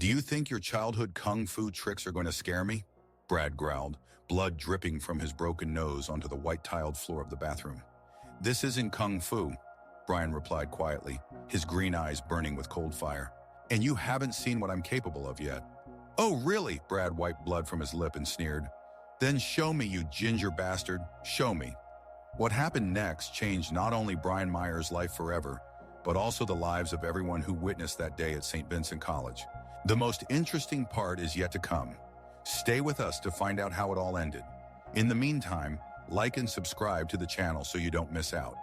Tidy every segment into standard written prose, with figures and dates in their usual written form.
Do you think your childhood kung fu tricks are going to scare me? Brad growled, blood dripping from his broken nose onto the white-tiled floor of the bathroom. This isn't kung fu, Brian replied quietly, his green eyes burning with cold fire. And you haven't seen what I'm capable of yet. Oh, really? Brad wiped blood from his lip and sneered. Then show me, you ginger bastard. Show me. What happened next changed not only Brian Myers' life forever, but also the lives of everyone who witnessed that day at St. Vincent College. The most interesting part is yet to come. Stay with us to find out how it all ended. In the meantime, like and subscribe to the channel so you don't miss out.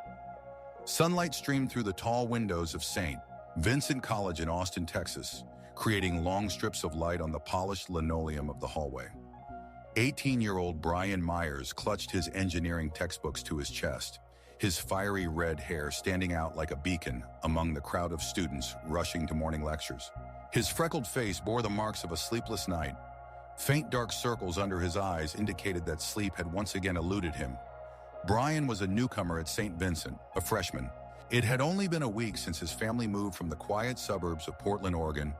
Sunlight streamed through the tall windows of St. Vincent College in Austin, Texas, creating long strips of light on the polished linoleum of the hallway. 18-year-old Brian Myers clutched his engineering textbooks to his chest, his fiery red hair standing out like a beacon among the crowd of students rushing to morning lectures. His freckled face bore the marks of a sleepless night. Faint dark circles under his eyes indicated that sleep had once again eluded him. Brian was a newcomer at St. Vincent, a freshman. It had only been a week since his family moved from the quiet suburbs of Portland, Oregon,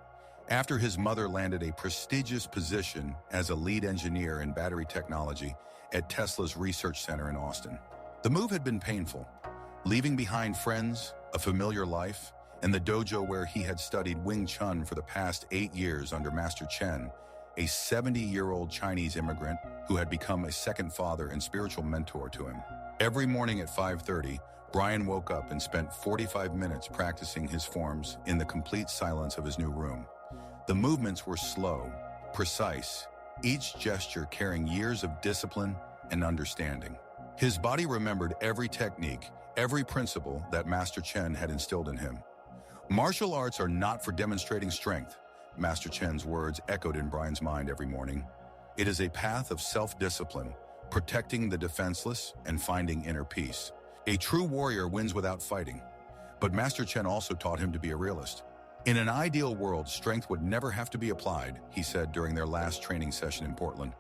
after his mother landed a prestigious position as a lead engineer in battery technology at Tesla's research center in Austin. The move had been painful, leaving behind friends, a familiar life, and the dojo where he had studied Wing Chun for the past 8 years under Master Chen, a 70-year-old Chinese immigrant who had become a second father and spiritual mentor to him. Every morning at 5:30, Brian woke up and spent 45 minutes practicing his forms in the complete silence of his new room. The movements were slow, precise, each gesture carrying years of discipline and understanding. His body remembered every technique, every principle that Master Chen had instilled in him. Martial arts are not for demonstrating strength, Master Chen's words echoed in Brian's mind every morning. It is a path of self-discipline, protecting the defenseless and finding inner peace. A true warrior wins without fighting. But Master Chen also taught him to be a realist. In an ideal world, strength would never have to be applied, he said during their last training session in Portland.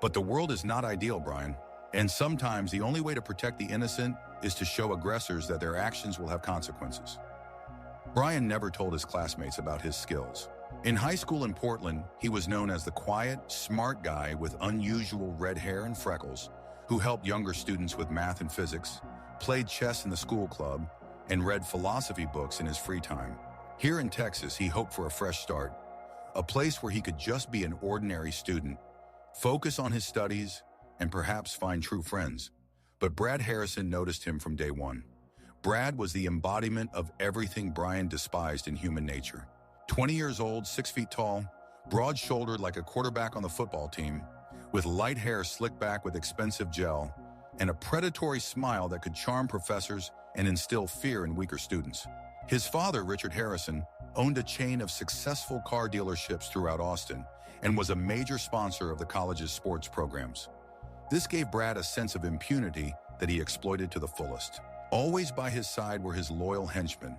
But the world is not ideal, Brian. And sometimes the only way to protect the innocent is to show aggressors that their actions will have consequences. Brian never told his classmates about his skills. In high school in Portland, he was known as the quiet, smart guy with unusual red hair and freckles, who helped younger students with math and physics, played chess in the school club, and read philosophy books in his free time. Here in Texas, he hoped for a fresh start, a place where he could just be an ordinary student, focus on his studies, and perhaps find true friends. But Brad Harrison noticed him from day one. Brad was the embodiment of everything Brian despised in human nature. 20 years old, 6 feet tall, broad-shouldered like a quarterback on the football team, with light hair slicked back with expensive gel, and a predatory smile that could charm professors and instill fear in weaker students. His father, Richard Harrison, owned a chain of successful car dealerships throughout Austin and was a major sponsor of the college's sports programs. This gave Brad a sense of impunity that he exploited to the fullest. Always by his side were his loyal henchmen,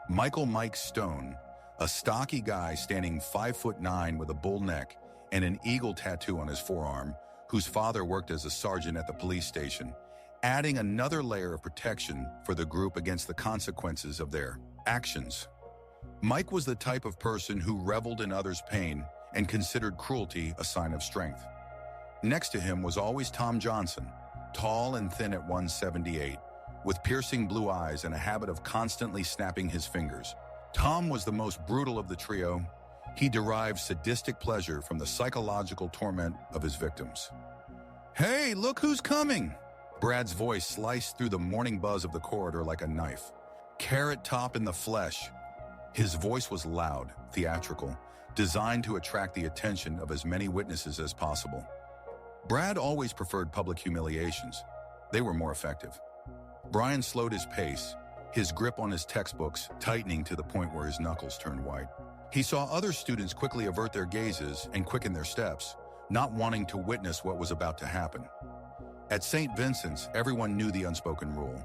Michael "Mike" Stone, a stocky guy standing 5'9" with a bull neck and an eagle tattoo on his forearm, whose father worked as a sergeant at the police station, adding another layer of protection for the group against the consequences of their actions. Mike was the type of person who reveled in others' pain and considered cruelty a sign of strength. Next to him was always Tom Johnson, tall and thin at 178, with piercing blue eyes and a habit of constantly snapping his fingers. Tom was the most brutal of the trio. He derived sadistic pleasure from the psychological torment of his victims. "Hey, look who's coming!" Brad's voice sliced through the morning buzz of the corridor like a knife. Carrot Top in the flesh. His voice was loud, theatrical, designed to attract the attention of as many witnesses as possible. Brad always preferred public humiliations. They were more effective. Brian slowed his pace, his grip on his textbooks tightening to the point where his knuckles turned white. He saw other students quickly avert their gazes and quicken their steps, not wanting to witness what was about to happen. At St. Vincent's, everyone knew the unspoken rule.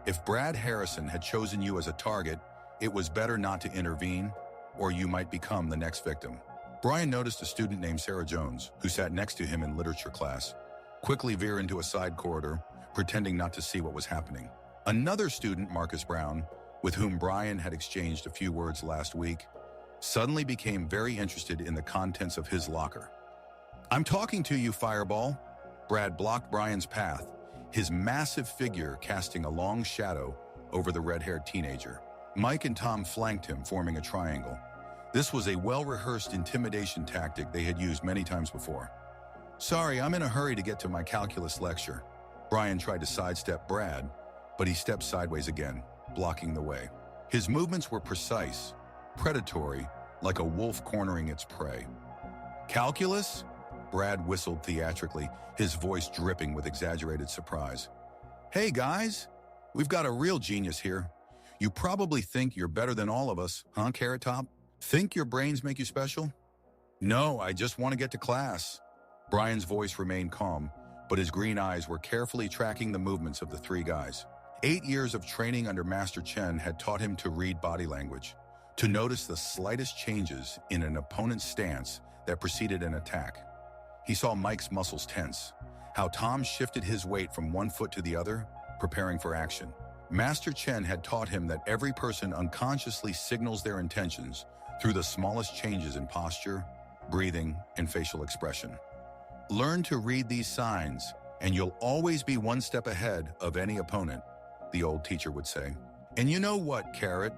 If Brad Harrison had chosen you as a target, it was better not to intervene, or you might become the next victim. Brian noticed a student named Sarah Jones, who sat next to him in literature class, quickly veer into a side corridor, pretending not to see what was happening. Another student, Marcus Brown, with whom Brian had exchanged a few words last week, suddenly became very interested in the contents of his locker. "I'm talking to you, Fireball." Brad blocked Brian's path, his massive figure casting a long shadow over the red-haired teenager. Mike and Tom flanked him, forming a triangle. This was a well-rehearsed intimidation tactic they had used many times before. "Sorry, I'm in a hurry to get to my calculus lecture." Brian tried to sidestep Brad, but he stepped sideways again, blocking the way. His movements were precise, predatory, like a wolf cornering its prey. "Calculus?" Brad whistled theatrically, his voice dripping with exaggerated surprise. "Hey guys, we've got a real genius here. You probably think you're better than all of us, huh, Carrot Top? Think your brains make you special?" "No, I just want to get to class." Brian's voice remained calm, but his green eyes were carefully tracking the movements of the three guys. 8 years of training under Master Chen had taught him to read body language, to notice the slightest changes in an opponent's stance that preceded an attack. He saw Mike's muscles tense, how Tom shifted his weight from one foot to the other, preparing for action. Master Chen had taught him that every person unconsciously signals their intentions through the smallest changes in posture, breathing, and facial expression. "Learn to read these signs, and you'll always be one step ahead of any opponent," the old teacher would say. "And you know what, Carrot?"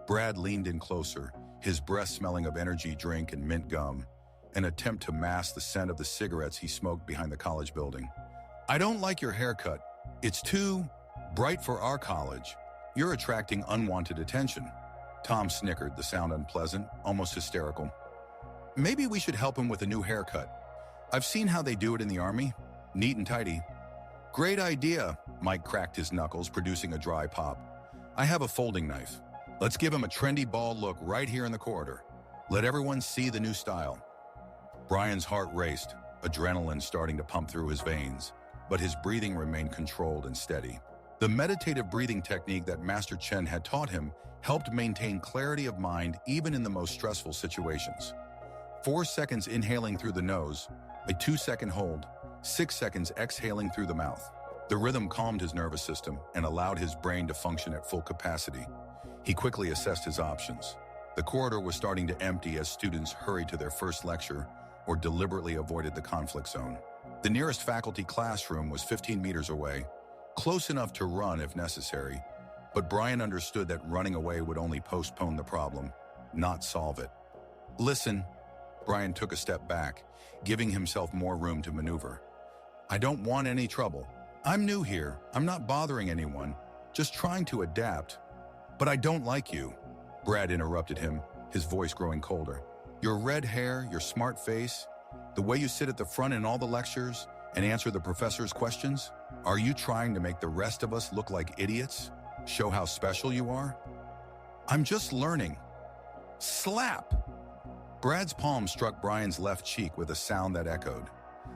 Brad leaned in closer, his breath smelling of energy drink and mint gum, an attempt to mask the scent of the cigarettes he smoked behind the college building. "I don't like your haircut. It's too bright for our college. You're attracting unwanted attention." Tom snickered, the sound unpleasant, almost hysterical. "Maybe we should help him with a new haircut. I've seen how they do it in the army. Neat and tidy." "Great idea." Mike cracked his knuckles, producing a dry pop. "I have a folding knife. Let's give him a trendy bald look right here in the corridor. Let everyone see the new style." Brian's heart raced, adrenaline starting to pump through his veins, but his breathing remained controlled and steady. The meditative breathing technique that Master Chen had taught him helped maintain clarity of mind even in the most stressful situations. 4 seconds inhaling through the nose, a 2-second hold, 6 seconds exhaling through the mouth. The rhythm calmed his nervous system and allowed his brain to function at full capacity. He quickly assessed his options. The corridor was starting to empty as students hurried to their first lecture or deliberately avoided the conflict zone. The nearest faculty classroom was 15 meters away, close enough to run if necessary, but Brian understood that running away would only postpone the problem, not solve it. "Listen," Brian took a step back, giving himself more room to maneuver. "I don't want any trouble. I'm new here. I'm not bothering anyone, just trying to adapt." "But I don't like you," Brad interrupted him, his voice growing colder. "Your red hair, your smart face, the way you sit at the front in all the lectures and answer the professor's questions. Are you trying to make the rest of us look like idiots? Show how special you are?" "I'm just learning." Slap! Brad's palm struck Brian's left cheek with a sound that echoed.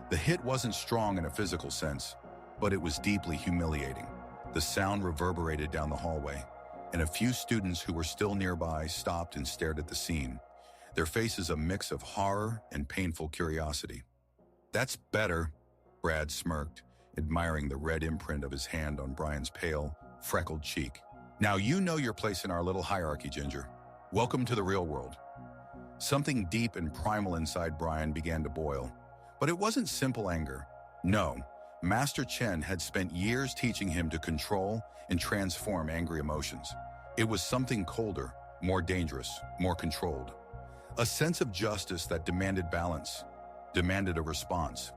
The hit wasn't strong in a physical sense, but it was deeply humiliating. The sound reverberated down the hallway, and a few students who were still nearby stopped and stared at the scene, their faces a mix of horror and painful curiosity. "That's better," Brad smirked, admiring the red imprint of his hand on Brian's pale, freckled cheek. "Now you know your place in our little hierarchy, Ginger. Welcome to the real world." Something deep and primal inside Brian began to boil, but it wasn't simple anger. No, Master Chen had spent years teaching him to control and transform angry emotions. It was something colder, more dangerous, more controlled. A sense of justice that demanded balance, demanded a response.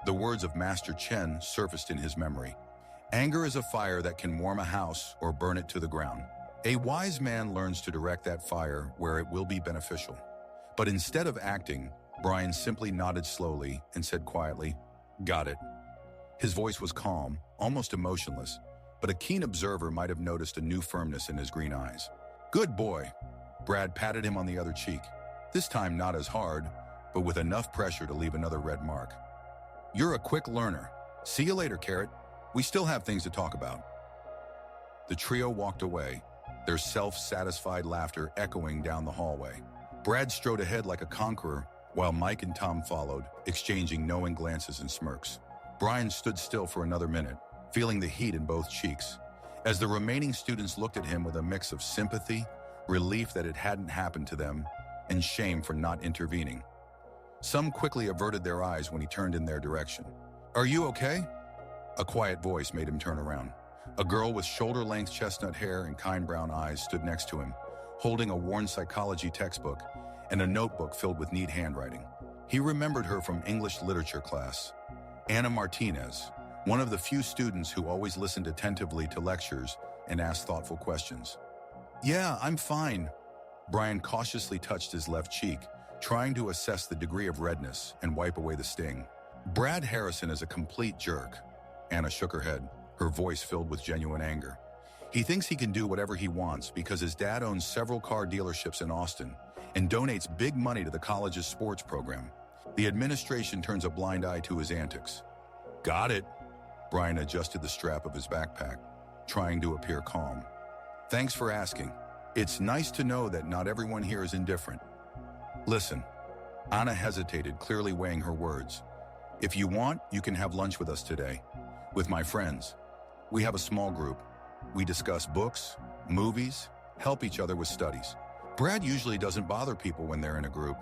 The words of Master Chen surfaced in his memory. "Anger is a fire that can warm a house or burn it to the ground. A wise man learns to direct that fire where it will be beneficial." But instead of acting, Brian simply nodded slowly and said quietly, "Got it." His voice was calm, almost emotionless, but a keen observer might have noticed a new firmness in his green eyes. "Good boy." Brad patted him on the other cheek, this time not as hard, but with enough pressure to leave another red mark. "You're a quick learner. See you later, Carrot. We still have things to talk about." The trio walked away, their self-satisfied laughter echoing down the hallway. Brad strode ahead like a conqueror, while Mike and Tom followed, exchanging knowing glances and smirks. Brian stood still for another minute, feeling the heat in both cheeks, as the remaining students looked at him with a mix of sympathy, relief that it hadn't happened to them, and shame for not intervening. Some quickly averted their eyes when he turned in their direction. "Are you okay?" A quiet voice made him turn around. A girl with shoulder-length chestnut hair and kind brown eyes stood next to him, holding a worn psychology textbook and a notebook filled with neat handwriting. He remembered her from English literature class. Anna Martinez, one of the few students who always listened attentively to lectures and asked thoughtful questions. "Yeah, I'm fine." Brian cautiously touched his left cheek, trying to assess the degree of redness and wipe away the sting. "Brad Harrison is a complete jerk." Anna shook her head, her voice filled with genuine anger. "He thinks he can do whatever he wants because his dad owns several car dealerships in Austin and donates big money to the college's sports program. The administration turns a blind eye to his antics." "Got it." Brian adjusted the strap of his backpack, trying to appear calm. "Thanks for asking. It's nice to know that not everyone here is indifferent." "Listen." Anna hesitated, clearly weighing her words. "If you want, you can have lunch with us today. With my friends. We have a small group. We discuss books, movies, help each other with studies. Brad usually doesn't bother people when they're in a group.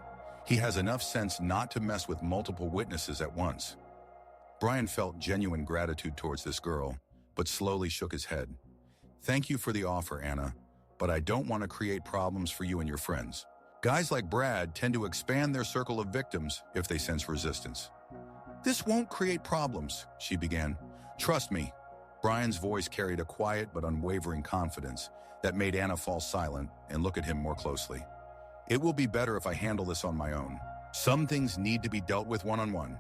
He has enough sense not to mess with multiple witnesses at once." Brian felt genuine gratitude towards this girl, but slowly shook his head. "Thank you for the offer, Anna, but I don't want to create problems for you and your friends. Guys like Brad tend to expand their circle of victims if they sense resistance." "This won't create problems," she began. "Trust me." Brian's voice carried a quiet but unwavering confidence that made Anna fall silent and look at him more closely. "It will be better if I handle this on my own. Some things need to be dealt with one-on-one."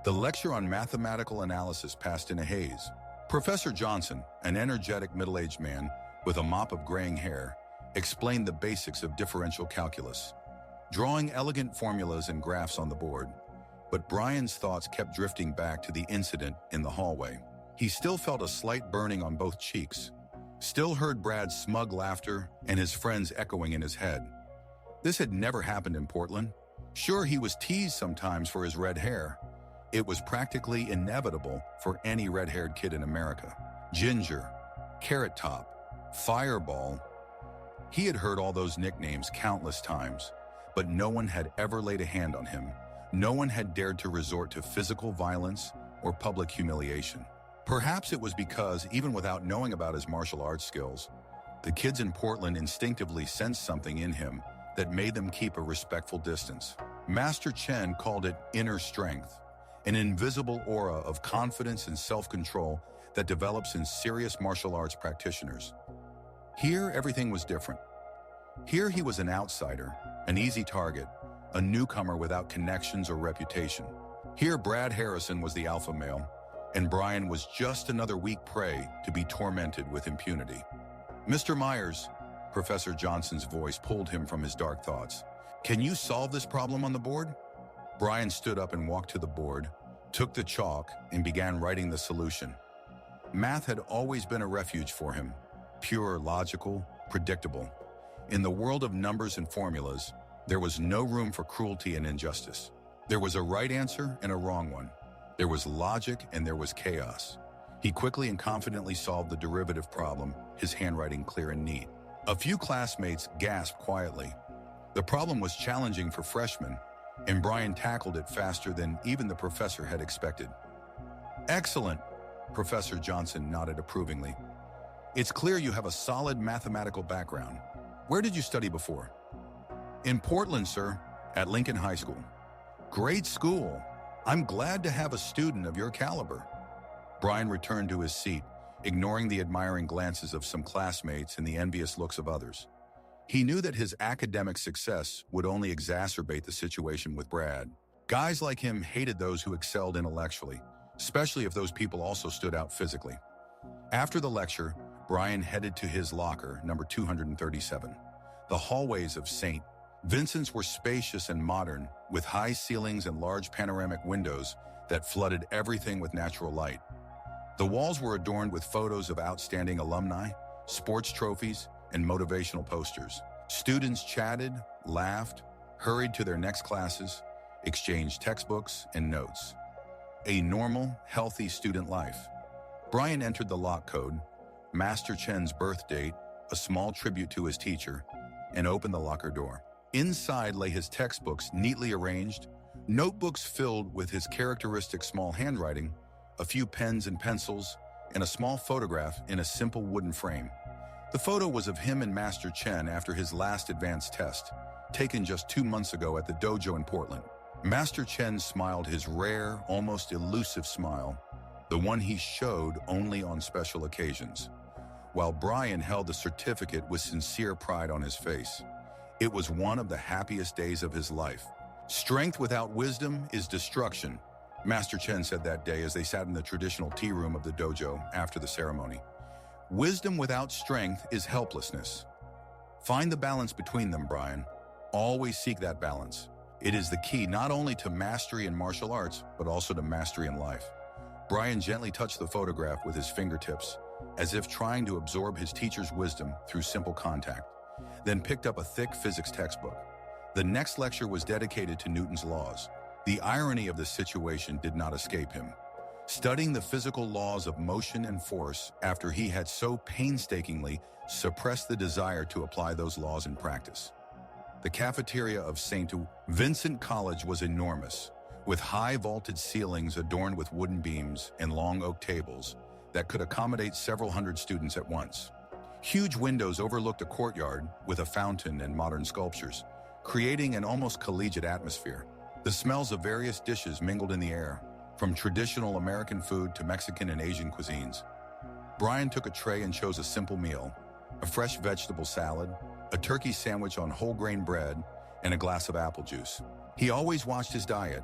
The lecture on mathematical analysis passed in a haze. Professor Johnson, an energetic middle-aged man with a mop of graying hair, explained the basics of differential calculus, drawing elegant formulas and graphs on the board. But Brian's thoughts kept drifting back to the incident in the hallway. He still felt a slight burning on both cheeks, still heard Brad's smug laughter and his friends echoing in his head. This had never happened in Portland. Sure, he was teased sometimes for his red hair. It was practically inevitable for any red-haired kid in America. Ginger, Carrot Top, Fireball. He had heard all those nicknames countless times, but no one had ever laid a hand on him. No one had dared to resort to physical violence or public humiliation. Perhaps it was because, even without knowing about his martial arts skills, the kids in Portland instinctively sensed something in him that made them keep a respectful distance. Master Chen called it inner strength, an invisible aura of confidence and self-control that develops in serious martial arts practitioners. Here, everything was different. Here he was an outsider, an easy target, a newcomer without connections or reputation. Here Brad Harrison was the alpha male, and Brian was just another weak prey to be tormented with impunity. "Mr. Myers," Professor Johnson's voice pulled him from his dark thoughts. "Can you solve this problem on the board?" Brian stood up and walked to the board, took the chalk, and began writing the solution. Math had always been a refuge for him, pure, logical, predictable. In the world of numbers and formulas, there was no room for cruelty and injustice. There was a right answer and a wrong one. There was logic and there was chaos. He quickly and confidently solved the derivative problem, his handwriting clear and neat. A few classmates gasped quietly. The problem was challenging for freshmen, and Brian tackled it faster than even the professor had expected. "Excellent," Professor Johnson nodded approvingly. "It's clear you have a solid mathematical background. Where did you study before?" "In Portland, sir, at Lincoln High School." "Great school. I'm glad to have a student of your caliber." Brian returned to his seat, ignoring the admiring glances of some classmates and the envious looks of others. He knew that his academic success would only exacerbate the situation with Brad. Guys like him hated those who excelled intellectually, especially if those people also stood out physically. After the lecture, Brian headed to his locker, number 237. The hallways of St. Vincent's were spacious and modern, with high ceilings and large panoramic windows that flooded everything with natural light. The walls were adorned with photos of outstanding alumni, sports trophies, and motivational posters. Students chatted, laughed, hurried to their next classes, exchanged textbooks and notes. A normal, healthy student life. Brian entered the lock code, Master Chen's birth date, a small tribute to his teacher, and opened the locker door. Inside lay his textbooks neatly arranged, notebooks filled with his characteristic small handwriting, a few pens and pencils, and a small photograph in a simple wooden frame. The photo was of him and Master Chen after his last advanced test, taken just 2 months ago at the dojo in Portland. Master Chen smiled his rare, almost elusive smile, the one he showed only on special occasions, while Brian held the certificate with sincere pride on his face. It was one of the happiest days of his life. Strength without wisdom is destruction, Master Chen said that day as they sat in the traditional tea room of the dojo after the ceremony. Wisdom without strength is helplessness. Find the balance between them, Brian. Always seek that balance. It is the key not only to mastery in martial arts, but also to mastery in life. Brian gently touched the photograph with his fingertips, as if trying to absorb his teacher's wisdom through simple contact, then picked up a thick physics textbook. The next lecture was dedicated to Newton's laws. The irony of the situation did not escape him. Studying the physical laws of motion and force after he had so painstakingly suppressed the desire to apply those laws in practice. The cafeteria of St. Vincent College was enormous, with high vaulted ceilings adorned with wooden beams and long oak tables that could accommodate several hundred students at once. Huge windows overlooked a courtyard with a fountain and modern sculptures, creating an almost collegiate atmosphere. The smells of various dishes mingled in the air, from traditional American food to Mexican and Asian cuisines. Brian took a tray and chose a simple meal, a fresh vegetable salad, a turkey sandwich on whole grain bread, and a glass of apple juice. He always watched his diet.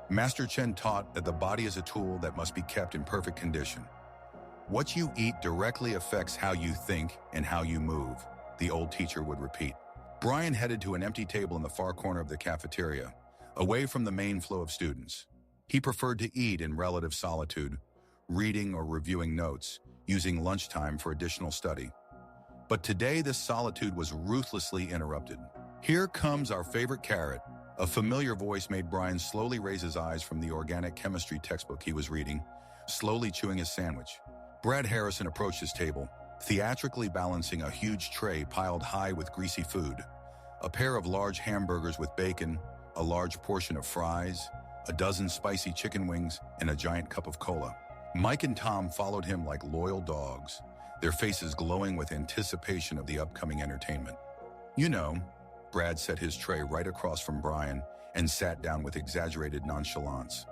Master Chen taught that the body is a tool that must be kept in perfect condition. What you eat directly affects how you think and how you move, the old teacher would repeat. Brian headed to an empty table in the far corner of the cafeteria, away from the main flow of students. He preferred to eat in relative solitude, reading or reviewing notes, using lunchtime for additional study. But today this solitude was ruthlessly interrupted. "Here comes our favorite carrot." A familiar voice made Brian slowly raise his eyes from the organic chemistry textbook he was reading, slowly chewing his sandwich. Brad Harrison approached his table, theatrically balancing a huge tray piled high with greasy food, a pair of large hamburgers with bacon, a large portion of fries, a dozen spicy chicken wings, and a giant cup of cola. Mike and Tom followed him like loyal dogs, their faces glowing with anticipation of the upcoming entertainment. "You know," Brad set his tray right across from Brian and sat down with exaggerated nonchalance.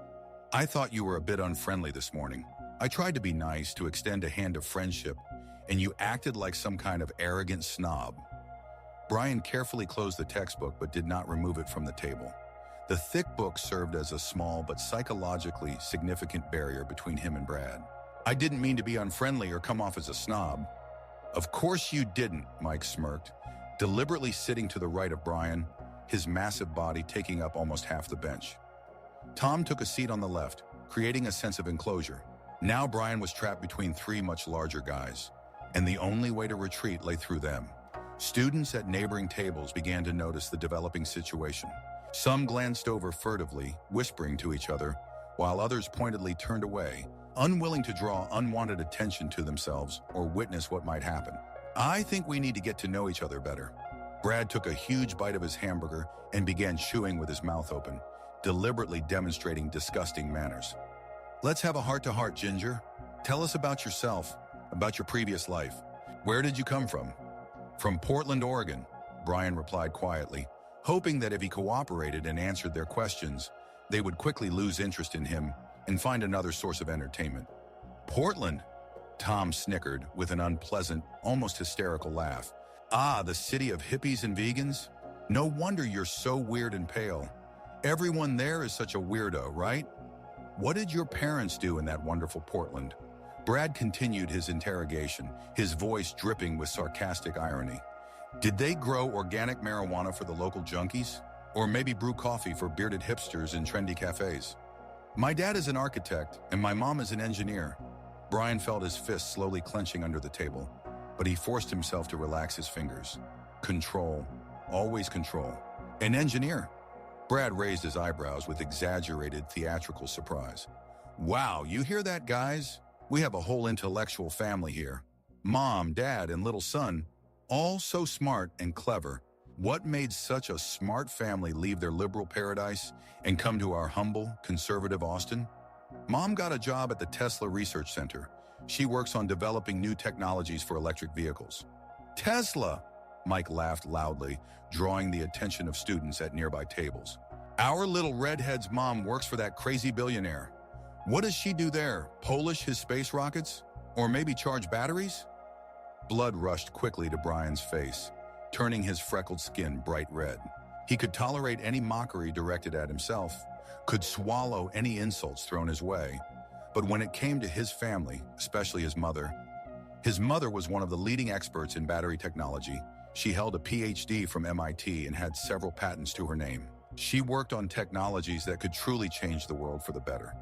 "I thought you were a bit unfriendly this morning. I tried to be nice, to extend a hand of friendship, and you acted like some kind of arrogant snob." Brian carefully closed the textbook but did not remove it from the table. The thick book served as a small but psychologically significant barrier between him and Brad. "I didn't mean to be unfriendly or come off as a snob." "Of course you didn't," Mike smirked, deliberately sitting to the right of Brian, his massive body taking up almost half the bench. Tom took a seat on the left, creating a sense of enclosure. Now Brian was trapped between 3 much larger guys, and the only way to retreat lay through them. Students at neighboring tables began to notice the developing situation. Some glanced over furtively, whispering to each other, while others pointedly turned away, unwilling to draw unwanted attention to themselves or witness what might happen. "I think we need to get to know each other better." Brad took a huge bite of his hamburger and began chewing with his mouth open, deliberately demonstrating disgusting manners. "Let's have a heart-to-heart, Ginger. Tell us about yourself, about your previous life. Where did you come from?" "From Portland, Oregon," Brian replied quietly, hoping that if he cooperated and answered their questions, they would quickly lose interest in him and find another source of entertainment. "Portland?" Tom snickered with an unpleasant, almost hysterical laugh. "Ah, the city of hippies and vegans? No wonder you're so weird and pale. Everyone there is such a weirdo, right? What did your parents do in that wonderful Portland?" Brad continued his interrogation, his voice dripping with sarcastic irony. "Did they grow organic marijuana for the local junkies? Or maybe brew coffee for bearded hipsters in trendy cafes?" "My dad is an architect, and my mom is an engineer." Brian felt his fists slowly clenching under the table, but he forced himself to relax his fingers. Control. Always control. "An engineer?" Brad raised his eyebrows with exaggerated theatrical surprise. "Wow, you hear that, guys? We have a whole intellectual family here. Mom, dad, and little son, all so smart and clever. What made such a smart family leave their liberal paradise and come to our humble, conservative Austin? Mom got a job at the Tesla Research Center. She works on developing new technologies for electric vehicles. Tesla! Mike laughed loudly, drawing the attention of students at nearby tables. Our little redhead's mom works for that crazy billionaire. What does she do there? Polish his space rockets? Or maybe charge batteries? Blood rushed quickly to Brian's face, turning his freckled skin bright red. He could tolerate any mockery directed at himself, could swallow any insults thrown his way. But when it came to his family, especially his mother was one of the leading experts in battery technology. She held a PhD from MIT and had several patents to her name. She worked on technologies that could truly change the world for the better.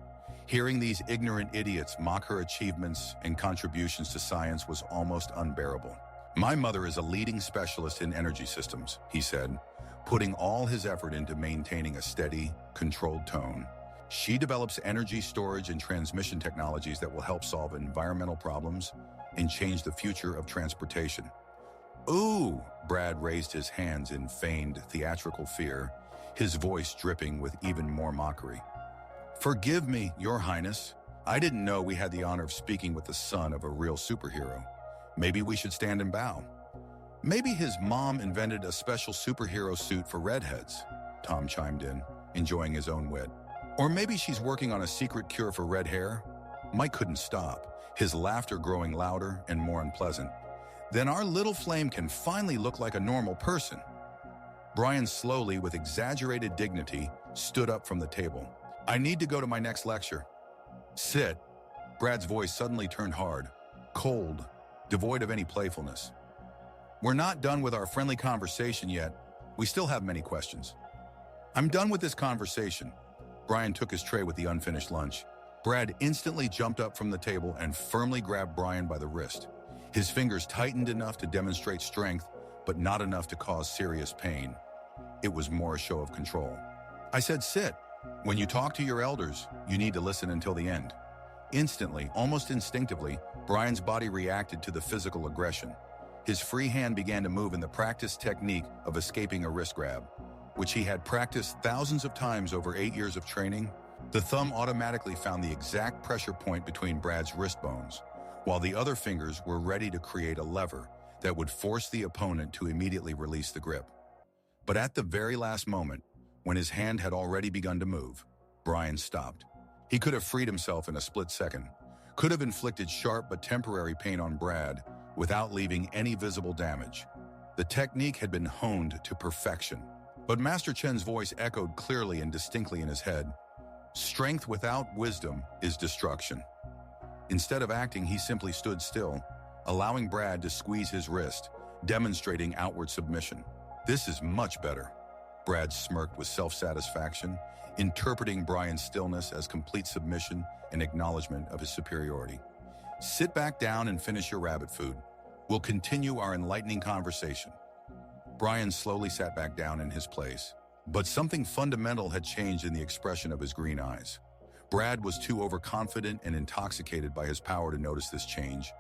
Hearing these ignorant idiots mock her achievements and contributions to science was almost unbearable. My mother is a leading specialist in energy systems, he said, putting all his effort into maintaining a steady, controlled tone. She develops energy storage and transmission technologies that will help solve environmental problems and change the future of transportation. Ooh, Brad raised his hands in feigned theatrical fear, his voice dripping with even more mockery. Forgive me, Your Highness. I didn't know we had the honor of speaking with the son of a real superhero. Maybe we should stand and bow. Maybe his mom invented a special superhero suit for redheads, Tom chimed in, enjoying his own wit. Or maybe she's working on a secret cure for red hair. Mike couldn't stop, his laughter growing louder and more unpleasant. Then our little flame can finally look like a normal person. Brian slowly, with exaggerated dignity, stood up from the table. I need to go to my next lecture. Sit. Brad's voice suddenly turned hard, cold, devoid of any playfulness. We're not done with our friendly conversation yet. We still have many questions. I'm done with this conversation. Brian took his tray with the unfinished lunch. Brad instantly jumped up from the table and firmly grabbed Brian by the wrist. His fingers tightened enough to demonstrate strength, but not enough to cause serious pain. It was more a show of control. I said sit. When you talk to your elders, you need to listen until the end. Instantly, almost instinctively, Brian's body reacted to the physical aggression. His free hand began to move in the practiced technique of escaping a wrist grab, which he had practiced thousands of times over 8 years of training. The thumb automatically found the exact pressure point between Brad's wrist bones, while the other fingers were ready to create a lever that would force the opponent to immediately release the grip. But at the very last moment, when his hand had already begun to move, Brian stopped. He could have freed himself in a split second, could have inflicted sharp but temporary pain on Brad without leaving any visible damage. The technique had been honed to perfection. But Master Chen's voice echoed clearly and distinctly in his head. Strength without wisdom is destruction. Instead of acting, he simply stood still, allowing Brad to squeeze his wrist, demonstrating outward submission. This is much better. Brad smirked with self-satisfaction, interpreting Brian's stillness as complete submission and acknowledgement of his superiority. Sit back down and finish your rabbit food. We'll continue our enlightening conversation. Brian slowly sat back down in his place, but something fundamental had changed in the expression of his green eyes. Brad was too overconfident and intoxicated by his power to notice this change,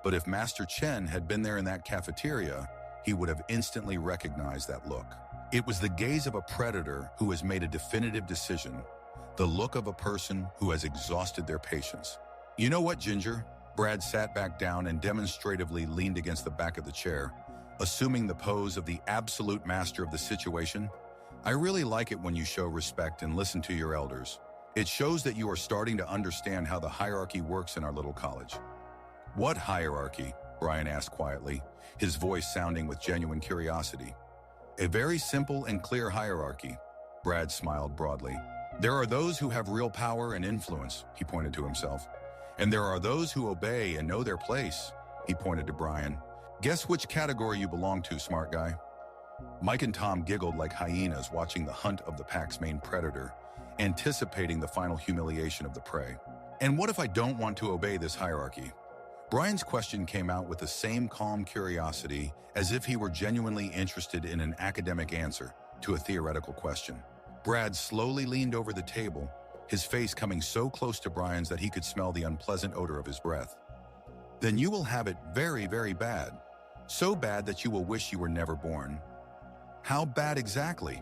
but if Master Chen had been there in that cafeteria, he would have instantly recognized that look. It was the gaze of a predator who has made a definitive decision, the look of a person who has exhausted their patience. You know what, Ginger? Brad sat back down and demonstratively leaned against the back of the chair, assuming the pose of the absolute master of the situation. I really like it when you show respect and listen to your elders. It shows that you are starting to understand how the hierarchy works in our little college. What hierarchy? Brian asked quietly, his voice sounding with genuine curiosity. A very simple and clear hierarchy. Brad smiled broadly. There are those who have real power and influence, he pointed to himself. And there are those who obey and know their place, he pointed to Brian. Guess which category you belong to, smart guy? Mike and Tom giggled like hyenas watching the hunt of the pack's main predator, anticipating the final humiliation of the prey. And what if I don't want to obey this hierarchy? Brian's question came out with the same calm curiosity as if he were genuinely interested in an academic answer to a theoretical question. Brad slowly leaned over the table, his face coming so close to Brian's that he could smell the unpleasant odor of his breath. Then you will have it very, very bad. So bad that you will wish you were never born. How bad exactly?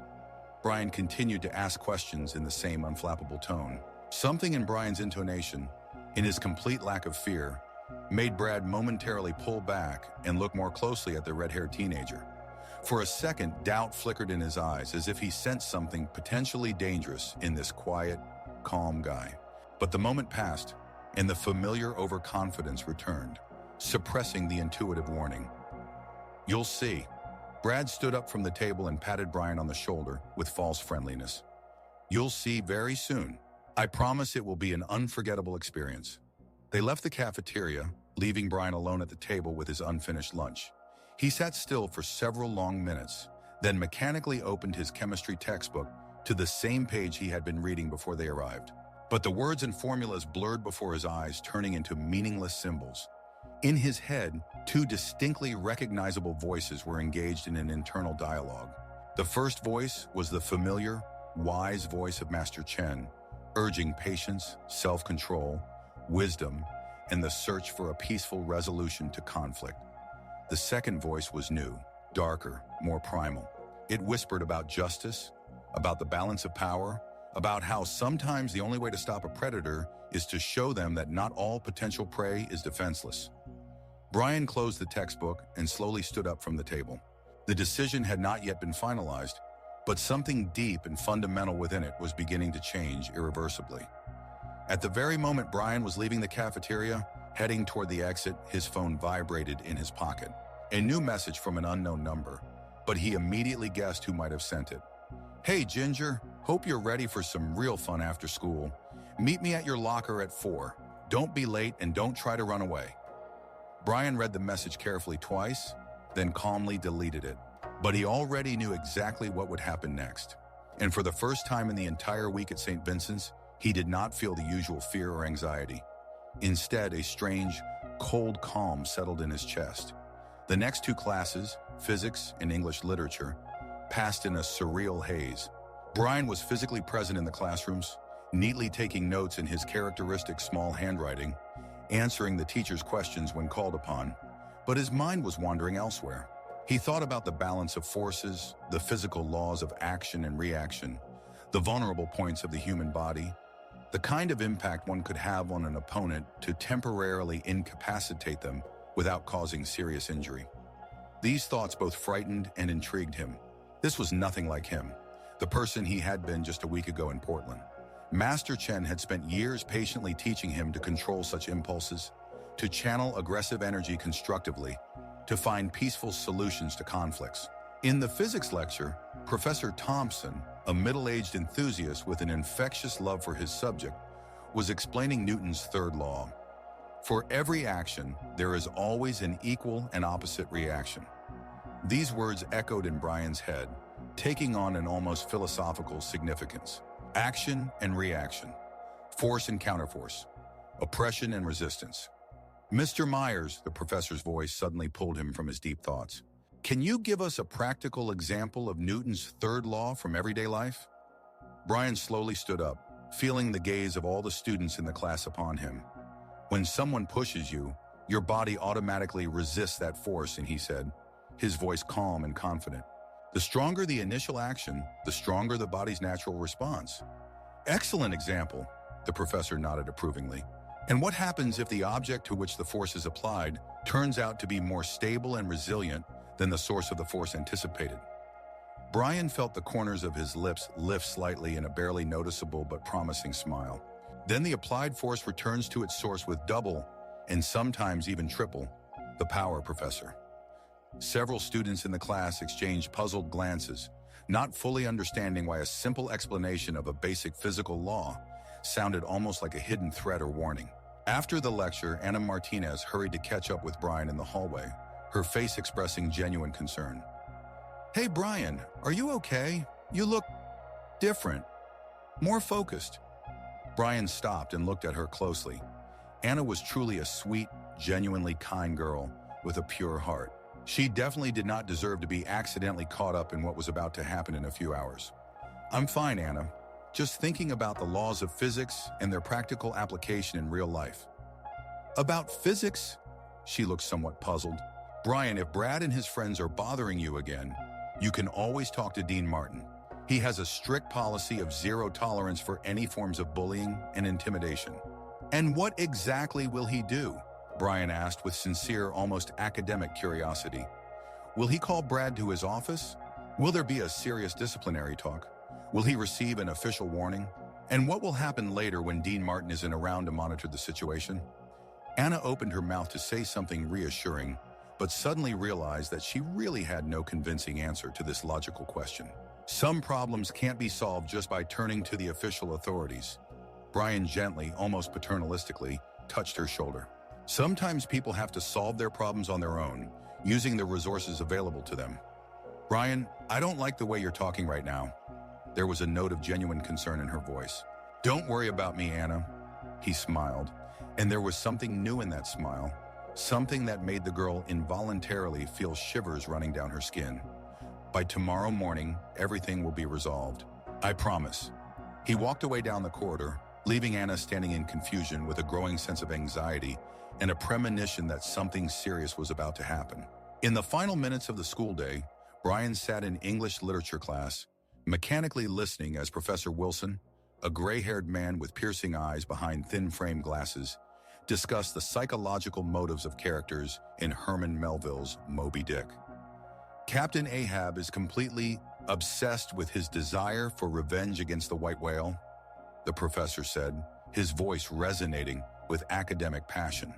Brian continued to ask questions in the same unflappable tone. Something in Brian's intonation, in his complete lack of fear, made Brad momentarily pull back and look more closely at the red-haired teenager. For a second, doubt flickered in his eyes as if he sensed something potentially dangerous in this quiet, calm guy. But the moment passed, and the familiar overconfidence returned, suppressing the intuitive warning. You'll see. Brad stood up from the table and patted Brian on the shoulder with false friendliness. You'll see very soon. I promise it will be an unforgettable experience. They left the cafeteria, leaving Brian alone at the table with his unfinished lunch. He sat still for several long minutes, then mechanically opened his chemistry textbook to the same page he had been reading before they arrived. But the words and formulas blurred before his eyes, turning into meaningless symbols. In his head, two distinctly recognizable voices were engaged in an internal dialogue. The first voice was the familiar, wise voice of Master Chen, urging patience, self-control, wisdom, and the search for a peaceful resolution to conflict. The second voice was new, darker, more primal. It whispered about justice, about the balance of power, about how sometimes the only way to stop a predator is to show them that not all potential prey is defenseless. Brian closed the textbook and slowly stood up from the table. The decision had not yet been finalized, but something deep and fundamental within it was beginning to change irreversibly. At the very moment Brian was leaving the cafeteria, heading toward the exit, his phone vibrated in his pocket. A new message from an unknown number, but he immediately guessed who might have sent it. Hey, Ginger, hope you're ready for some real fun after school. Meet me at your locker at 4. Don't be late and don't try to run away. Brian read the message carefully twice, then calmly deleted it. But he already knew exactly what would happen next. And for the first time in the entire week at St. Vincent's, he did not feel the usual fear or anxiety. Instead, a strange, cold calm settled in his chest. The next two classes, physics and English literature, passed in a surreal haze. Brian was physically present in the classrooms, neatly taking notes in his characteristic small handwriting, answering the teacher's questions when called upon, but his mind was wandering elsewhere. He thought about the balance of forces, the physical laws of action and reaction, the vulnerable points of the human body, the kind of impact one could have on an opponent to temporarily incapacitate them without causing serious injury. These thoughts both frightened and intrigued him. This was nothing like him, the person he had been just a week ago in Portland. Master Chen had spent years patiently teaching him to control such impulses, to channel aggressive energy constructively, to find peaceful solutions to conflicts. In the physics lecture, Professor Thompson, a middle-aged enthusiast with an infectious love for his subject, was explaining Newton's third law. For every action, there is always an equal and opposite reaction. These words echoed in Brian's head, taking on an almost philosophical significance. Action and reaction, force and counterforce, oppression and resistance. Mr. Myers, the professor's voice suddenly pulled him from his deep thoughts. Can you give us a practical example of Newton's third law from everyday life? Brian slowly stood up, feeling the gaze of all the students in the class upon him. When someone pushes you, your body automatically resists that force, and he said, his voice calm and confident. The stronger the initial action, the stronger the body's natural response. Excellent example, the professor nodded approvingly. And what happens if the object to which the force is applied turns out to be more stable and resilient than the source of the force anticipated? Brian felt the corners of his lips lift slightly in a barely noticeable but promising smile. Then the applied force returns to its source with double, and sometimes even triple, the power, Professor. Several students in the class exchanged puzzled glances, not fully understanding why a simple explanation of a basic physical law sounded almost like a hidden threat or warning. After the lecture, Anna Martinez hurried to catch up with Brian in the hallway, her face expressing genuine concern. Hey, Brian, are you okay? You look different, more focused. Brian stopped and looked at her closely. Anna was truly a sweet, genuinely kind girl with a pure heart. She definitely did not deserve to be accidentally caught up in what was about to happen in a few hours. I'm fine, Anna. Just thinking about the laws of physics and their practical application in real life. About physics? She looked somewhat puzzled. Brian, if Brad and his friends are bothering you again, You can always talk to Dean Martin. He has a strict policy of zero tolerance for any forms of bullying and intimidation. And what exactly will he do? Brian asked with sincere, almost academic curiosity. Will he call Brad to his office? Will there be a serious disciplinary talk? Will he receive an official warning? And what will happen later when Dean Martin isn't around to monitor the situation? Anna opened her mouth to say something reassuring, but suddenly realized that she really had no convincing answer to this logical question. Some problems can't be solved just by turning to the official authorities. Brian gently, almost paternalistically, touched her shoulder. Sometimes people have to solve their problems on their own, using the resources available to them. Brian, I don't like the way you're talking right now. There was a note of genuine concern in her voice. Don't worry about me, Anna. He smiled, and there was something new in that smile, something that made the girl involuntarily feel shivers running down her skin. By tomorrow morning, everything will be resolved. I promise. He walked away down the corridor, leaving Anna standing in confusion with a growing sense of anxiety and a premonition that something serious was about to happen. In the final minutes of the school day, Brian sat in English literature class, mechanically listening as Professor Wilson, a gray-haired man with piercing eyes behind thin-frame glasses, discussed the psychological motives of characters in Herman Melville's Moby Dick. Captain Ahab is completely obsessed with his desire for revenge against the white whale, the professor said, his voice resonating with academic passion.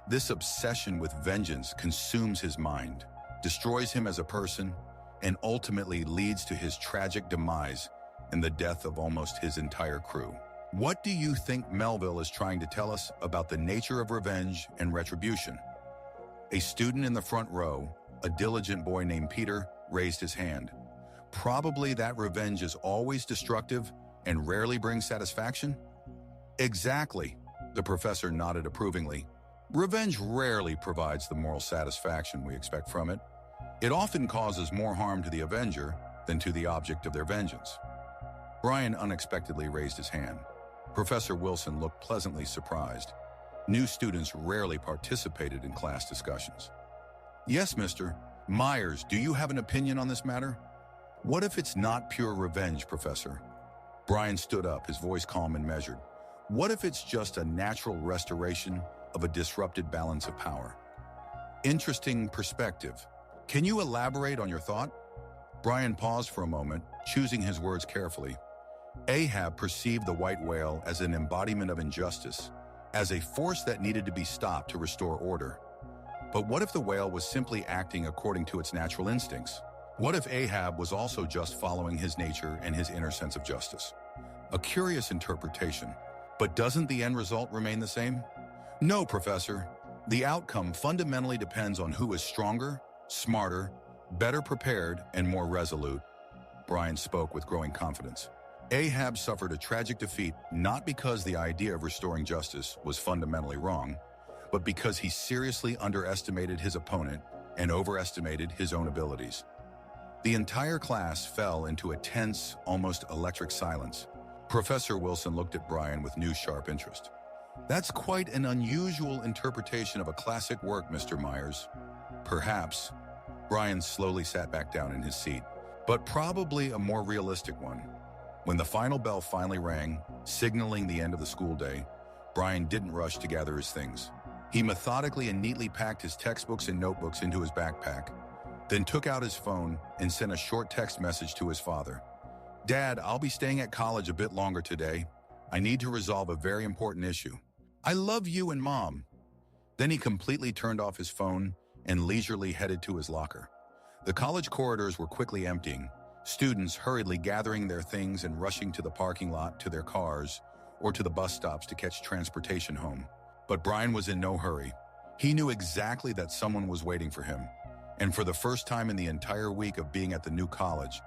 This obsession with vengeance consumes his mind, destroys him as a person, and ultimately leads to his tragic demise and the death of almost his entire crew. What do you think Melville is trying to tell us about the nature of revenge and retribution? A student in the front row, a diligent boy named Peter, raised his hand. Probably that revenge is always destructive and rarely brings satisfaction? Exactly, the professor nodded approvingly. Revenge rarely provides the moral satisfaction we expect from it. It often causes more harm to the avenger than to the object of their vengeance. Brian unexpectedly raised his hand. Professor Wilson looked pleasantly surprised. New students rarely participated in class discussions. Yes, Mr. Myers, do you have an opinion on this matter? What if it's not pure revenge, Professor? Brian stood up, his voice calm and measured. What if it's just a natural restoration of a disrupted balance of power? Interesting perspective. Can you elaborate on your thought? Brian paused for a moment, choosing his words carefully. Ahab perceived the white whale as an embodiment of injustice, as a force that needed to be stopped to restore order. But what if the whale was simply acting according to its natural instincts? What if Ahab was also just following his nature and his inner sense of justice? A curious interpretation, but doesn't the end result remain the same? No, Professor. The outcome fundamentally depends on who is stronger, smarter, better prepared, and more resolute. Brian spoke with growing confidence. Ahab suffered a tragic defeat not because the idea of restoring justice was fundamentally wrong, but because he seriously underestimated his opponent and overestimated his own abilities. The entire class fell into a tense, almost electric silence. Professor Wilson looked at Brian with new sharp interest. That's quite an unusual interpretation of a classic work, Mr. Myers. Perhaps. Brian slowly sat back down in his seat, but probably a more realistic one. When the final bell finally rang, signaling the end of the school day, Brian didn't rush to gather his things. He methodically and neatly packed his textbooks and notebooks into his backpack, then took out his phone and sent a short text message to his father. Dad, I'll be staying at college a bit longer today. I need to resolve a very important issue. I love you and Mom. Then he completely turned off his phone and leisurely headed to his locker. The college corridors were quickly emptying, students hurriedly gathering their things and rushing to the parking lot, to their cars, or to the bus stops to catch transportation home. But Brian was in no hurry. He knew exactly that someone was waiting for him, and for the first time in the entire week of being at the new college,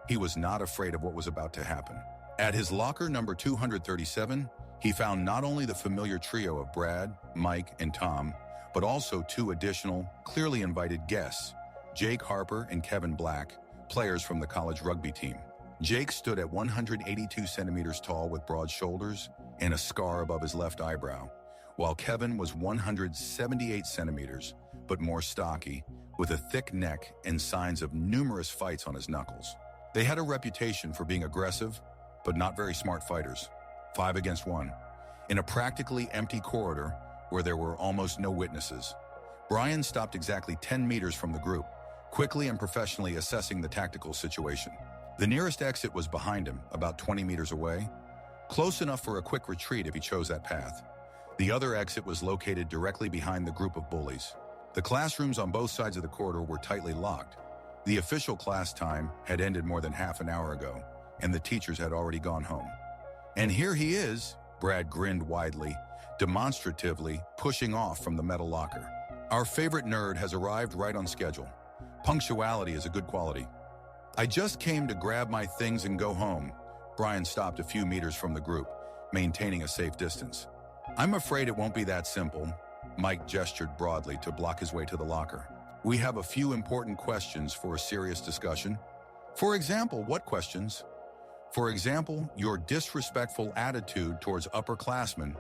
he was not afraid of what was about to happen. At his locker number 237, he found not only the familiar trio of Brad, Mike, and Tom, but also two additional, clearly invited guests, Jake Harper and Kevin Black, players from the college rugby team. Jake stood at 182 centimeters tall with broad shoulders and a scar above his left eyebrow, while Kevin was 178 centimeters, but more stocky, with a thick neck and signs of numerous fights on his knuckles. They had a reputation for being aggressive, but not very smart fighters. 5 against 1. In a practically empty corridor where there were almost no witnesses, Brian stopped exactly 10 meters from the group, quickly and professionally assessing the tactical situation. The nearest exit was behind him, about 20 meters away, close enough for a quick retreat if he chose that path. The other exit was located directly behind the group of bullies. The classrooms on both sides of the corridor were tightly locked. The official class time had ended more than half an hour ago, and the teachers had already gone home. And here he is, Brad grinned widely, demonstratively pushing off from the metal locker. Our favorite nerd has arrived right on schedule. Punctuality is a good quality. I just came to grab my things and go home. Brian stopped a few meters from the group, maintaining a safe distance. I'm afraid it won't be that simple. Mike gestured broadly to block his way to the locker. We have a few important questions for a serious discussion. For example, what questions? For example, your disrespectful attitude towards upperclassmen.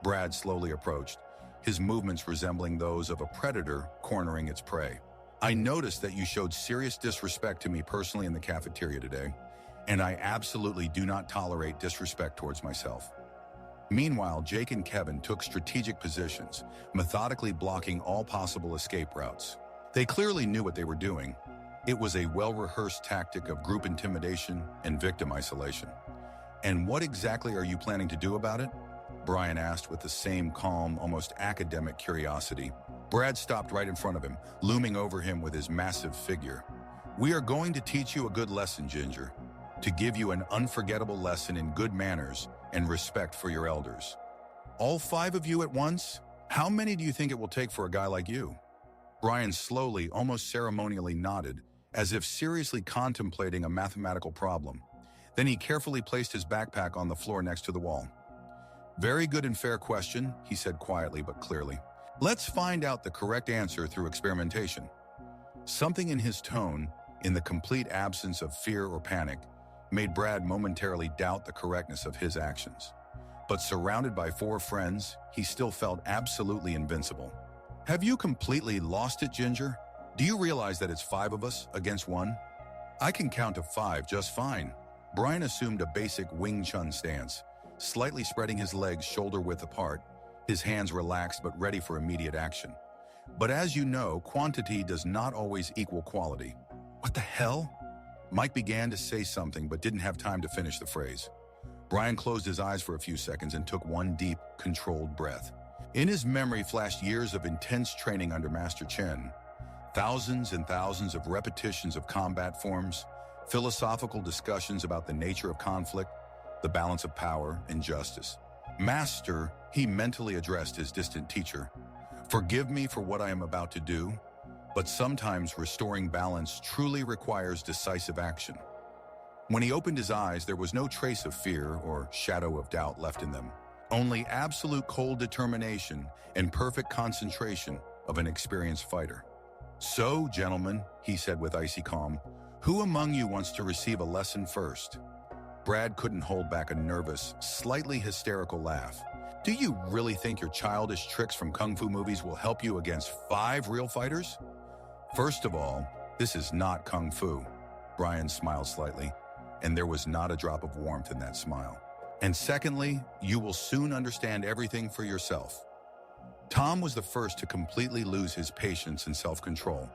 Brad slowly approached, his movements resembling those of a predator cornering its prey. I noticed that you showed serious disrespect to me personally in the cafeteria today, and I absolutely do not tolerate disrespect towards myself. Meanwhile, Jake and Kevin took strategic positions, methodically blocking all possible escape routes. They clearly knew what they were doing. It was a well-rehearsed tactic of group intimidation and victim isolation. And what exactly are you planning to do about it? Brian asked with the same calm, almost academic curiosity. Brad stopped right in front of him, looming over him with his massive figure. We are going to teach you a good lesson, Ginger, to give you an unforgettable lesson in good manners and respect for your elders. All 5 of you at once? How many do you think it will take for a guy like you? Brian slowly, almost ceremonially nodded, as if seriously contemplating a mathematical problem. Then he carefully placed his backpack on the floor next to the wall. Very good and fair question, he said quietly but clearly. Let's find out the correct answer through experimentation. Something in his tone, in the complete absence of fear or panic, made Brad momentarily doubt the correctness of his actions. But surrounded by 4 friends, he still felt absolutely invincible. Have you completely lost it, Ginger? Do you realize that it's 5 of us against 1? I can count to 5 just fine. Brian assumed a basic Wing Chun stance, slightly spreading his legs shoulder-width apart, his hands relaxed but ready for immediate action. But as you know, quantity does not always equal quality. What the hell? Mike began to say something but didn't have time to finish the phrase. Brian closed his eyes for a few seconds and took one deep, controlled breath. In his memory flashed years of intense training under Master Chen, thousands and thousands of repetitions of combat forms, philosophical discussions about the nature of conflict, the balance of power and justice. Master, he mentally addressed his distant teacher. Forgive me for what I am about to do, but sometimes restoring balance truly requires decisive action. When he opened his eyes, there was no trace of fear or shadow of doubt left in them. Only absolute cold determination and perfect concentration of an experienced fighter. So, gentlemen, he said with icy calm, who among you wants to receive a lesson first? Brad couldn't hold back a nervous, slightly hysterical laugh. Do you really think your childish tricks from kung fu movies will help you against 5 real fighters? First of all, this is not kung fu. Brian smiled slightly, and there was not a drop of warmth in that smile. And secondly, you will soon understand everything for yourself. Tom was the first to completely lose his patience and self-control.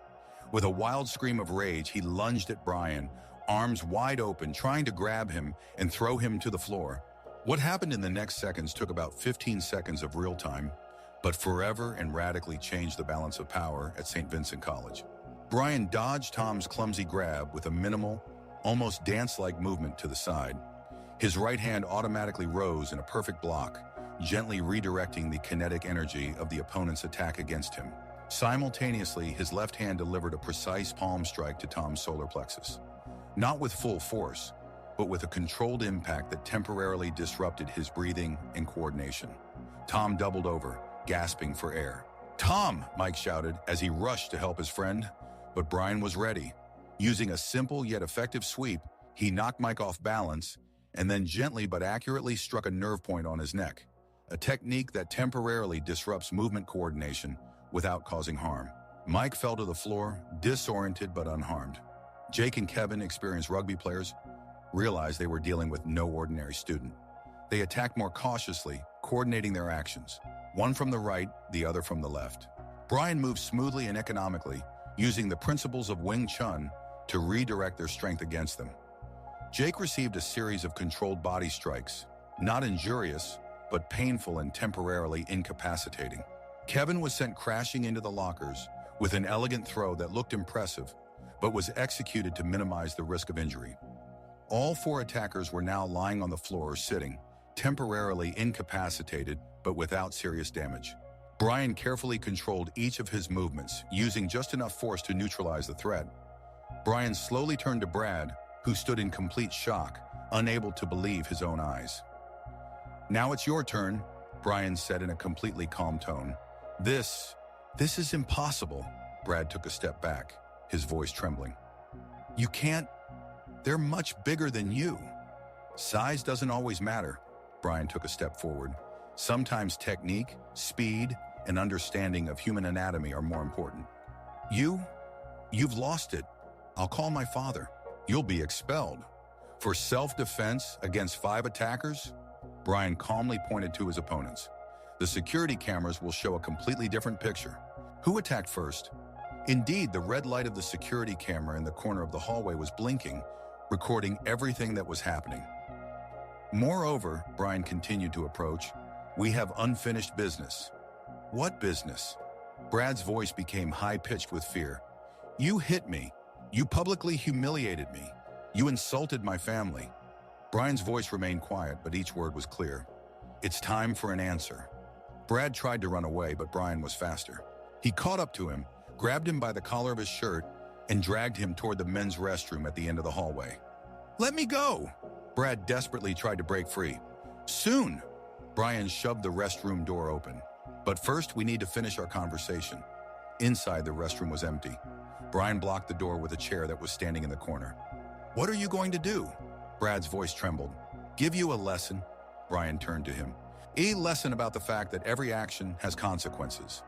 With a wild scream of rage, he lunged at Brian, arms wide open, trying to grab him and throw him to the floor. What happened in the next seconds took about 15 seconds of real time, but forever and radically changed the balance of power at St. Vincent College. Brian dodged Tom's clumsy grab with a minimal, almost dance-like movement to the side. His right hand automatically rose in a perfect block, gently redirecting the kinetic energy of the opponent's attack against him. Simultaneously, his left hand delivered a precise palm strike to Tom's solar plexus. Not with full force, but with a controlled impact that temporarily disrupted his breathing and coordination. Tom doubled over, gasping for air. "Tom!" Mike shouted as he rushed to help his friend, but Brian was ready. Using a simple yet effective sweep, he knocked Mike off balance and then gently but accurately struck a nerve point on his neck, a technique that temporarily disrupts movement coordination without causing harm. Mike fell to the floor, disoriented but unharmed. Jake and Kevin, experienced rugby players, realized they were dealing with no ordinary student. They attacked more cautiously, coordinating their actions, one from the right, the other from the left. Brian moved smoothly and economically, using the principles of Wing Chun to redirect their strength against them. Jake received a series of controlled body strikes, not injurious, but painful and temporarily incapacitating. Kevin was sent crashing into the lockers with an elegant throw that looked impressive, but was executed to minimize the risk of injury. All four attackers were now lying on the floor or sitting, temporarily incapacitated but without serious damage. Brian carefully controlled each of his movements, using just enough force to neutralize the threat. Brian slowly turned to Brad, who stood in complete shock, unable to believe his own eyes. "Now it's your turn," Brian said in a completely calm tone. This is impossible." Brad took a step back, his voice trembling. "You can't. They're much bigger than you." "Size doesn't always matter." Brian took a step forward. "Sometimes technique, speed, and understanding of human anatomy are more important. You've lost it. I'll call my father. You'll be expelled." "For self-defense against 5 attackers?" Brian calmly pointed to his opponents. "The security cameras will show a completely different picture. Who attacked first?" Indeed, the red light of the security camera in the corner of the hallway was blinking, recording everything that was happening. "Moreover," Brian continued to approach, "we have unfinished business." "What business?" Brad's voice became high-pitched with fear. "You hit me. You publicly humiliated me. You insulted my family." Brian's voice remained quiet, but each word was clear. "It's time for an answer." Brad tried to run away, but Brian was faster. He caught up to him, grabbed him by the collar of his shirt, and dragged him toward the men's restroom at the end of the hallway. "Let me go!" Brad desperately tried to break free. "Soon!" Brian shoved the restroom door open. "But first, we need to finish our conversation." Inside, the restroom was empty. Brian blocked the door with a chair that was standing in the corner. "What are you going to do?" Brad's voice trembled. "Give you a lesson." Brian turned to him. "A lesson about the fact that every action has consequences.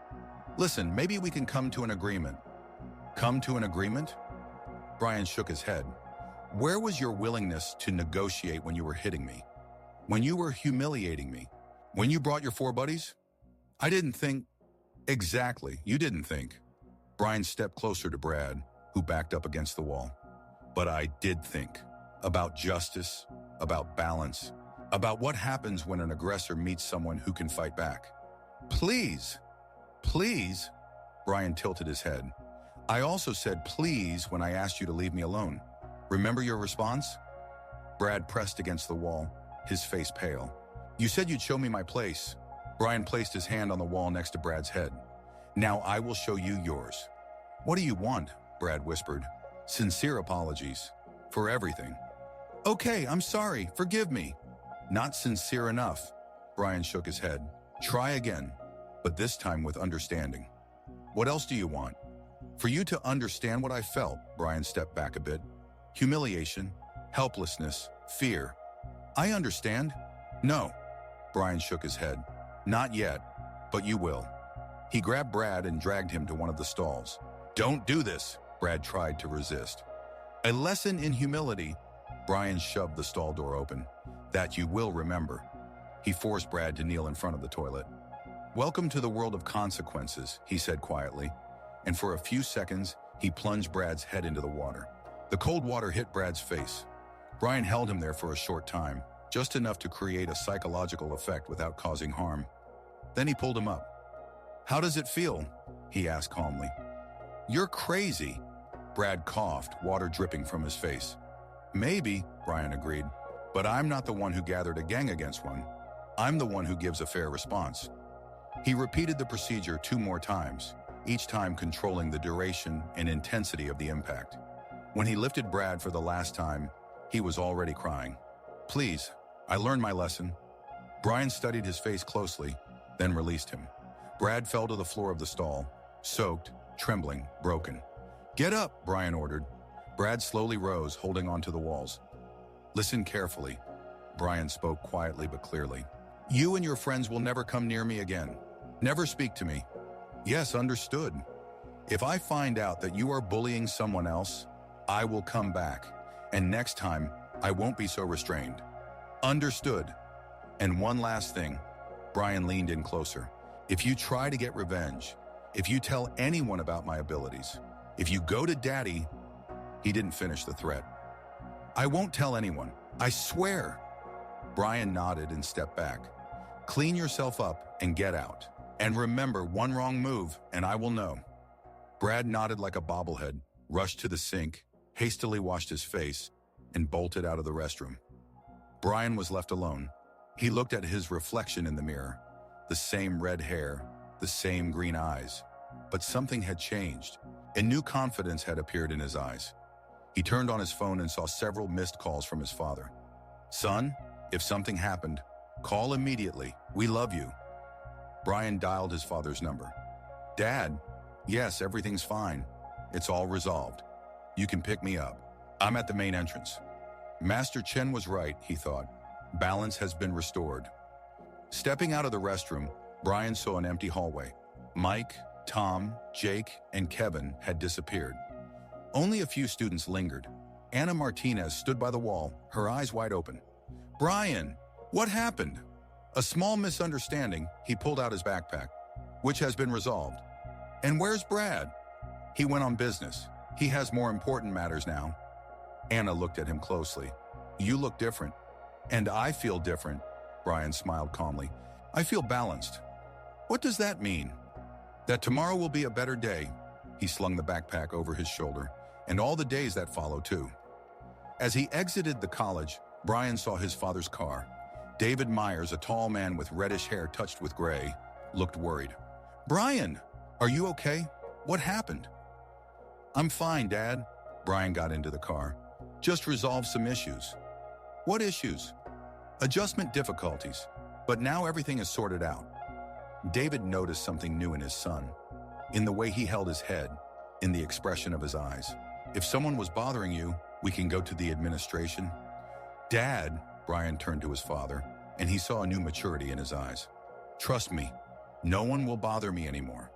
Listen, maybe we can come to an agreement." "Come to an agreement?" Brian shook his head. "Where was your willingness to negotiate when you were hitting me? When you were humiliating me? When you brought your 4 buddies?" "I didn't think." "Exactly, you didn't think." Brian stepped closer to Brad, who backed up against the wall. "But I did think. About justice, about balance, about what happens when an aggressor meets someone who can fight back." "Please, please," Brian tilted his head. "I also said please when I asked you to leave me alone. Remember your response?" Brad pressed against the wall, his face pale. "You said you'd show me my place." Brian placed his hand on the wall next to Brad's head. "Now I will show you yours." "What do you want?" Brad whispered. "Sincere apologies. For everything." "Okay, I'm sorry. Forgive me." "Not sincere enough." Brian shook his head. "Try again, but this time with understanding." "What else do you want?" "For you to understand what I felt." Brian stepped back a bit. "Humiliation, helplessness, fear." "I understand." "No." Brian shook his head. "Not yet, but you will." He grabbed Brad and dragged him to one of the stalls. "Don't do this." Brad tried to resist. "A lesson in humility." Brian shoved the stall door open. "That you will remember." He forced Brad to kneel in front of the toilet. "Welcome to the world of consequences," he said quietly, and for a few seconds, he plunged Brad's head into the water. The cold water hit Brad's face. Brian held him there for a short time, just enough to create a psychological effect without causing harm. Then he pulled him up. "How does it feel?" he asked calmly. "You're crazy." Brad coughed, water dripping from his face. "Maybe," Brian agreed, "but I'm not the one who gathered a gang against one. I'm the one who gives a fair response." He repeated the procedure 2 more times, each time controlling the duration and intensity of the impact. When he lifted Brad for the last time, he was already crying. "Please, I learned my lesson." Brian studied his face closely, then released him. Brad fell to the floor of the stall, soaked, trembling, broken. "Get up," Brian ordered. Brad slowly rose, holding onto the walls. "Listen carefully." Brian spoke quietly but clearly. "You and your friends will never come near me again. Never speak to me." "Yes, understood." If I find out that you are bullying someone else, I will come back. And next time, I won't be so restrained. Understood. And one last thing. Brian leaned in closer. If you try to get revenge, if you tell anyone about my abilities, if you go to Daddy, he didn't finish the threat. I won't tell anyone. I swear. Brian nodded and stepped back. Clean yourself up and get out. And remember, one wrong move and I will know. Brad nodded like a bobblehead, rushed to the sink, hastily washed his face, and bolted out of the restroom. Brian was left alone. He looked at his reflection in the mirror. The same red hair, the same green eyes. But something had changed. A new confidence had appeared in his eyes. He turned on his phone and saw several missed calls from his father. Son, if something happened, call immediately. We love you. Brian dialed his father's number. Dad, yes, everything's fine. It's all resolved. You can pick me up. I'm at the main entrance. Master Chen was right, he thought. Balance has been restored. Stepping out of the restroom, Brian saw an empty hallway. Mike, Tom, Jake, and Kevin had disappeared. Only a few students lingered. Anna Martinez stood by the wall, her eyes wide open. Brian, what happened? A small misunderstanding, he pulled out his backpack, which has been resolved. And where's Brad? He went on business. He has more important matters now. Anna looked at him closely. You look different. And I feel different, Brian smiled calmly. I feel balanced. What does that mean? That tomorrow will be a better day. He slung the backpack over his shoulder, and all the days that follow too. As he exited the college, Brian saw his father's car. David Myers, a tall man with reddish hair touched with gray, looked worried. Brian, are you okay? What happened? I'm fine, Dad. Brian got into the car. Just resolved some issues. What issues? Adjustment difficulties. But now everything is sorted out. David noticed something new in his son. In the way he held his head, in the expression of his eyes. If someone was bothering you, we can go to the administration. Dad, Brian turned to his father, and he saw a new maturity in his eyes. Trust me, no one will bother me anymore.